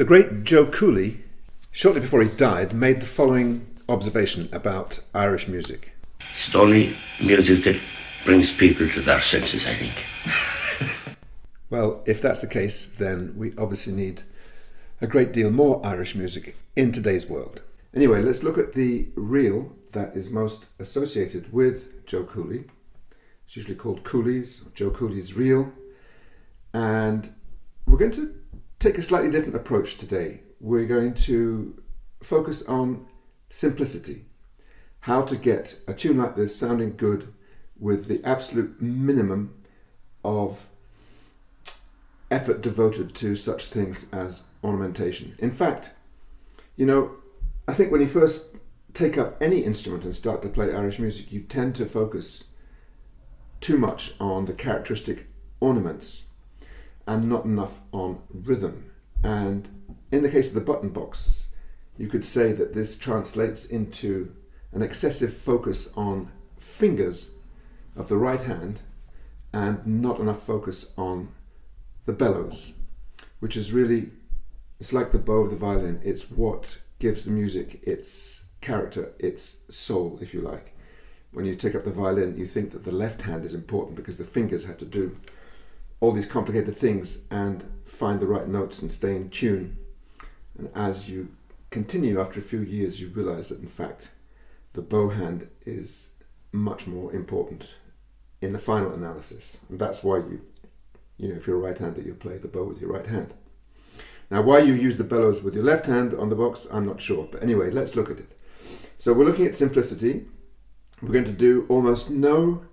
The great Joe Cooley, shortly before he died, made the following observation about Irish music. It's only music that brings people to their senses, I think. Well, if that's the case, then we obviously need a great deal more Irish music in today's world. Anyway, let's look at the reel that is most associated with Joe Cooley. It's usually called Cooley's, or Joe Cooley's reel. And we're going to take a slightly different approach today. We're going to focus on simplicity. How to get a tune like this sounding good with the absolute minimum of effort devoted to such things as ornamentation. In fact, I think when you first take up any instrument and start to play Irish music, you tend to focus too much on the characteristic ornaments and not enough on rhythm. And in the case of the button box, you could say that this translates into an excessive focus on fingers of the right hand and not enough focus on the bellows, which is really, it's like the bow of the violin. It's what gives the music its character, its soul, if you like. When you take up the violin, you think that the left hand is important because the fingers have to do all these complicated things and find the right notes and stay in tune. And as you continue after a few years, you realize that in fact the bow hand is much more important in the final analysis. And that's why if you're a right-hander, you play the bow with your right hand. Now, why you use the bellows with your left hand on the box, I'm not sure. But anyway, let's look at it. So we're looking at simplicity. We're going to do almost no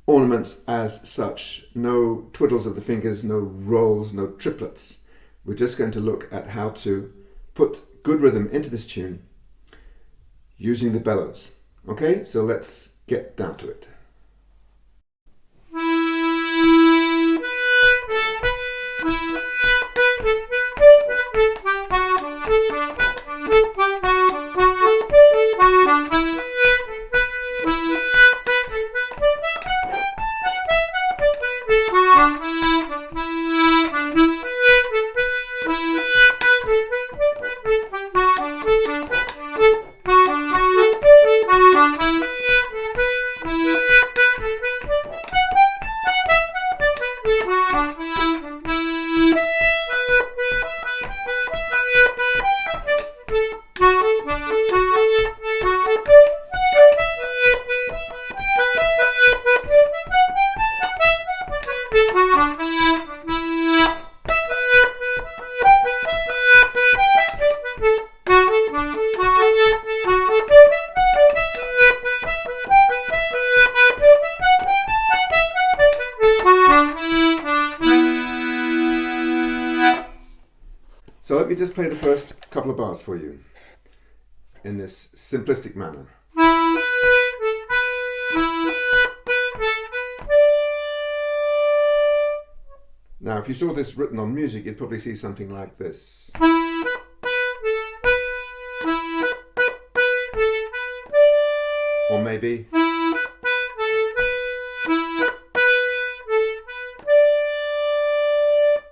ornaments as such, no twiddles of the fingers, no rolls, no triplets. We're just going to look at how to put good rhythm into this tune using the bellows. Okay, so let's get down to it. So let me just play the first couple of bars for you in this simplistic manner. Now, if you saw this written on music, you'd probably see something like this. Or maybe...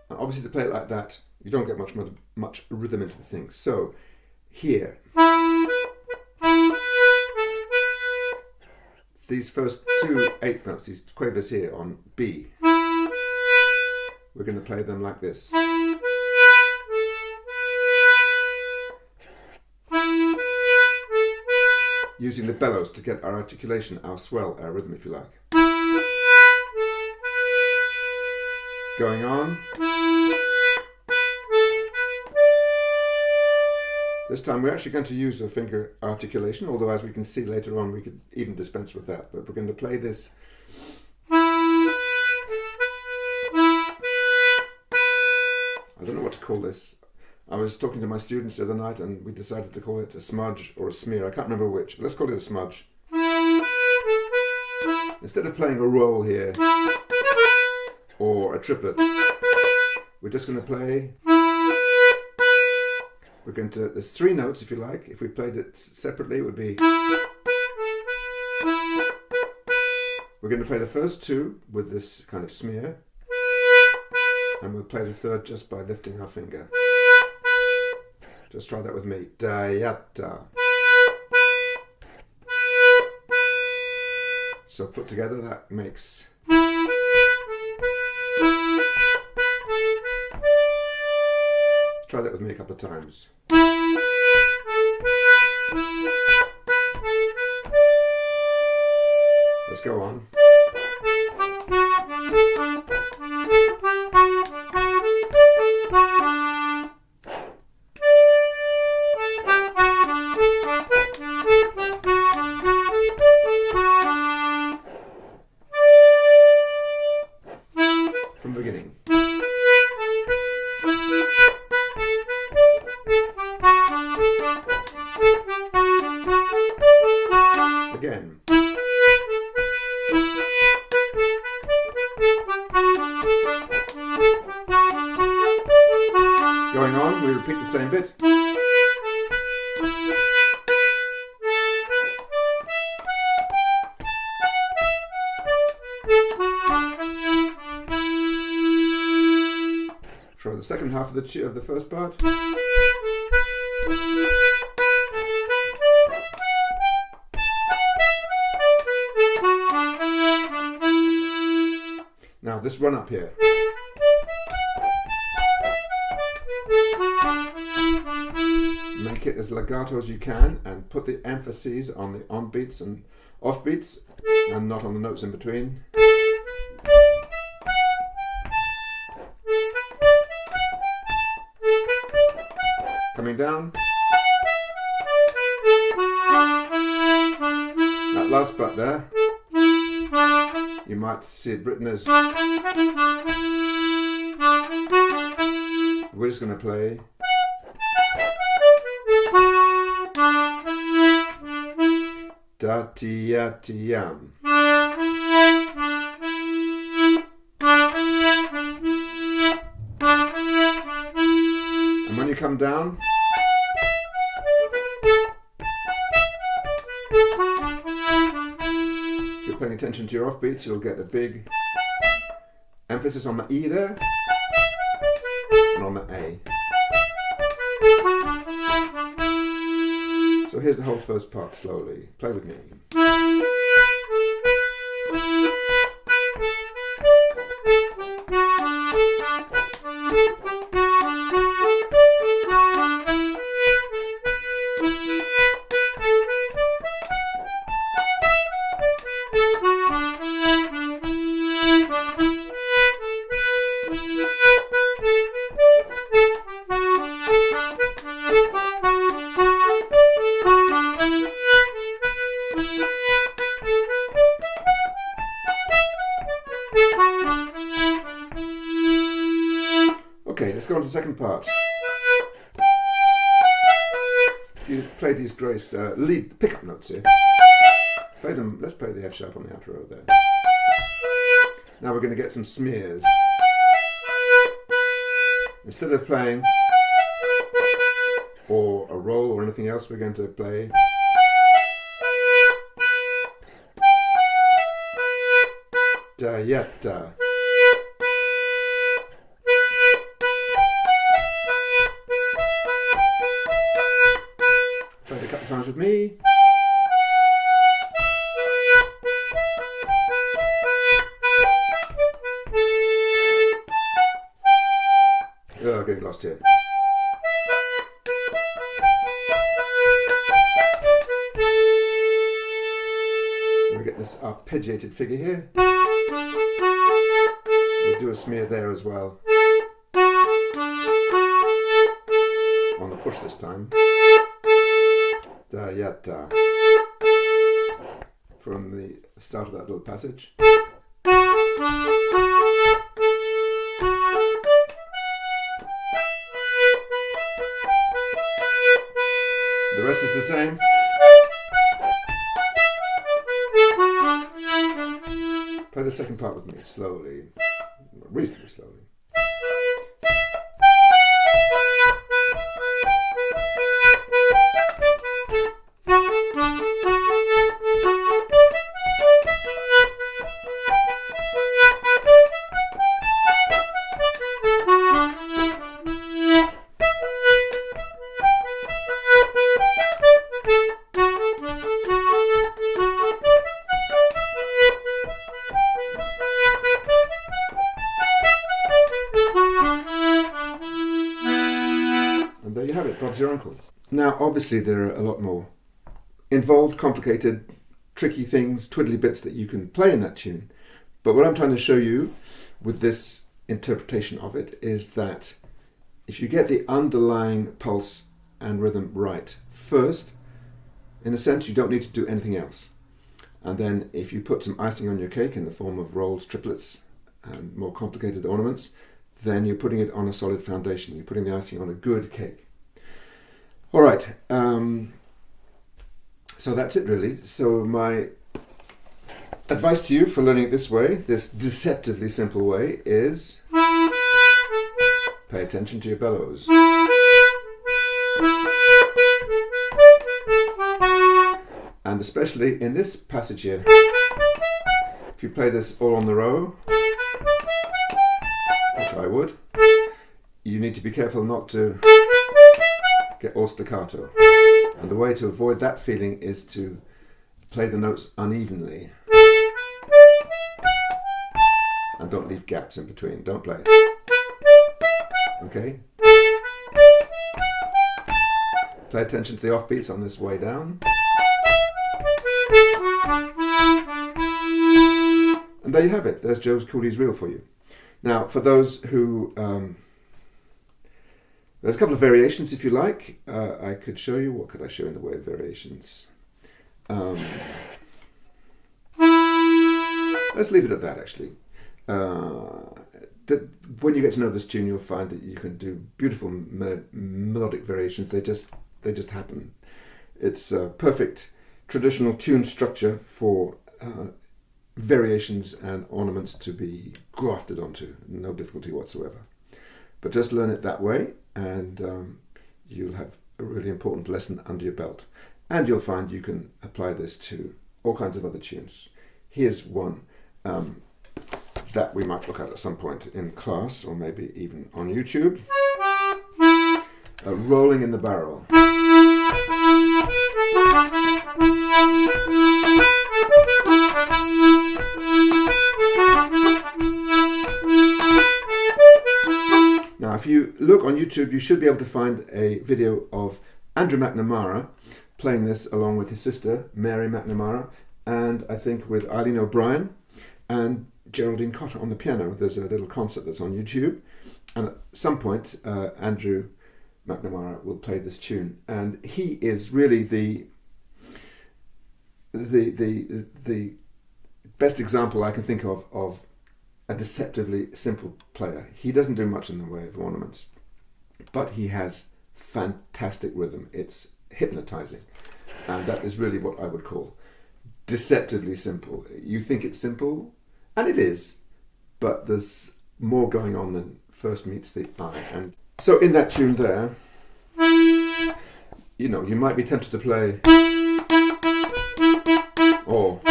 And obviously to play it like that, you don't get much rhythm into the thing. So here, these first two eighth notes, these quavers here on B, we're going to play them like this. Using the bellows to get our articulation, our swell, our rhythm, if you like. Going on. This time we're actually going to use a finger articulation, although as we can see later on we could even dispense with that. But we're going to play this. I don't know what to call this. I was talking to my students the other night and we decided to call it a smudge or a smear. I can't remember which, but let's call it a smudge. Instead of playing a roll here or a triplet, we're just going to play... there's three notes if you like. If we played it separately, it would be... We're going to play the first two with this kind of smear. And we'll play the third just by lifting our finger. Just try that with me. Da-ya-da. So put together that makes... Try that with me a couple of times. Let's go on. From the beginning. Again. Going on, we repeat the same bit. For the second half of the first part. Now this run up here. Make it as legato as you can and put the emphases on the on beats and off beats and not on the notes in between. Coming down. That last part there, you might see it written as... We're just going to play... Da-ti-ya-ti-yam. And when you come down... If you're paying attention to your offbeats, you'll get a big emphasis on the E there and on the A. So here's the whole first part slowly. Play with me. Okay, let's go on to the second part. You play these grace lead pickup notes here. Play them. Let's play the F sharp on the outer row there. Now we're going to get some smears. Instead of playing or a roll or anything else, we're going to play da-ya-da. Try it a couple of times with me. Oh, getting lost here. We get this arpeggiated figure here. We'll do a smear there as well. On the push this time. Da-ya-da. From the start of that little passage. The rest is the same. Play the second part with me, slowly, reasonably slowly. And there you have it, Bob's your uncle. Now, obviously, there are a lot more involved, complicated, tricky things, twiddly bits that you can play in that tune. But what I'm trying to show you with this interpretation of it is that if you get the underlying pulse and rhythm right first, in a sense, you don't need to do anything else. And then if you put some icing on your cake in the form of rolls, triplets, and more complicated ornaments, then you're putting it on a solid foundation. You're putting the icing on a good cake. All right, so that's it really. So my advice to you for learning it this way, this deceptively simple way, is pay attention to your bellows. And especially in this passage here, if you play this all on the row, which I would, you need to be careful not to get all staccato. And the way to avoid that feeling is to play the notes unevenly. And don't leave gaps in between. Don't play it. Okay? Pay attention to the offbeats on this way down. And there you have it. There's Joe Cooley's reel for you. Now, for those who... there's a couple of variations if you like. I could show you. What could I show in the way of variations? Let's leave it at that, actually. When you get to know this tune, you'll find that you can do beautiful melodic variations. They just happen. It's a perfect traditional tune structure for variations and ornaments to be grafted onto. No difficulty whatsoever. But just learn it that way, and you'll have a really important lesson under your belt. And you'll find you can apply this to all kinds of other tunes. Here's one that we might look at some point in class, or maybe even on YouTube. Rolling in the Barrel. Now, if you look on YouTube, you should be able to find a video of Andrew McNamara playing this along with his sister, Mary McNamara, and I think with Eileen O'Brien and Geraldine Cotter on the piano. There's a little concert that's on YouTube, and at some point Andrew McNamara will play this tune, and he is really the best example I can think of a deceptively simple player. He doesn't do much in the way of ornaments, but he has fantastic rhythm. It's hypnotizing, and that is really what I would call deceptively simple. You think it's simple, and it is, but there's more going on than first meets the eye. And so in that tune there, you know, you might be tempted to play or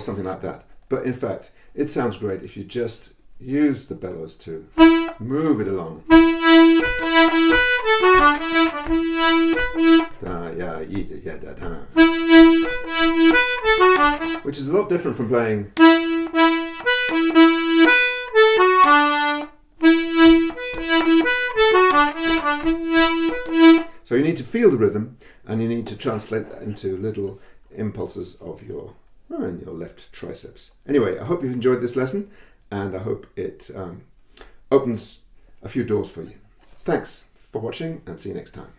something like that. But in fact, it sounds great if you just use the bellows to move it along. Which is a lot different from playing. So you need to feel the rhythm, and you need to translate that into little impulses of your left triceps. Anyway, I hope you've enjoyed this lesson, and I hope it opens a few doors for you. Thanks for watching, and see you next time.